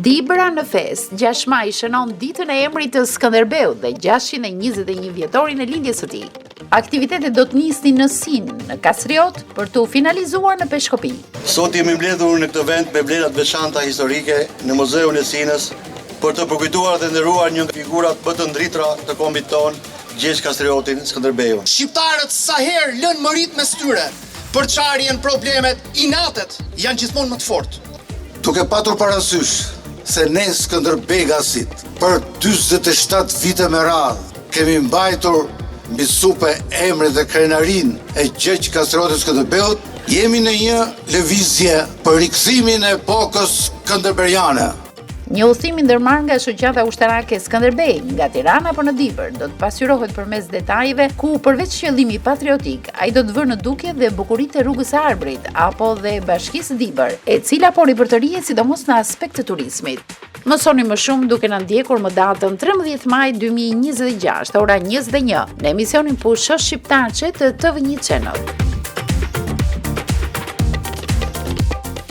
Dibra në fest, 6 maj shënon ditën e emrit të Skënderbeut dhe 621 vjetorin e lindjes së tij. Aktivitetet do të nisnin në Sin, në Kastriot, për të finalizuar në Peshkopi. Sot jemi mbledhur në këtë vend me vlera të veçanta historike në Muzeun e Sinës për të përkujtuar dhe nderuar një nga figurat më të ndritra të kombit ton, Gjergj Kastriotin Skënderbeun. Shqiptarët sa herë lënë më rit mes tyre për çarjen problemet, inatet janë gjithmonë më të fortë. Duke patur parasysh se ne Skënderbegasit për 47 vite me radhë kemi mbajtur mbi supe emrin dhe krenarin e Gjergj Kastriotit Skënderbeut, jemi në një lëvizje për rikthimin e epokës skënderberiane. Një udhëtim i ndërmarrë nga shoqata ushtarake Skënderbej nga Tirana për në Dibër do të pasqyrohet përmes detajeve ku përveç qëllimi patriotik, ai do të vërë në dukje dhe bukuritë e rrugës së Arbrit apo dhe bashkisë Dibër, e cila pori për të rihet sidomos në aspekt të turizmit. Mësoni më shumë duke na ndjekur më datën 13 maj 2026, ora 21, në emisionin Pusho Shqiptarçe të TV1 Channel.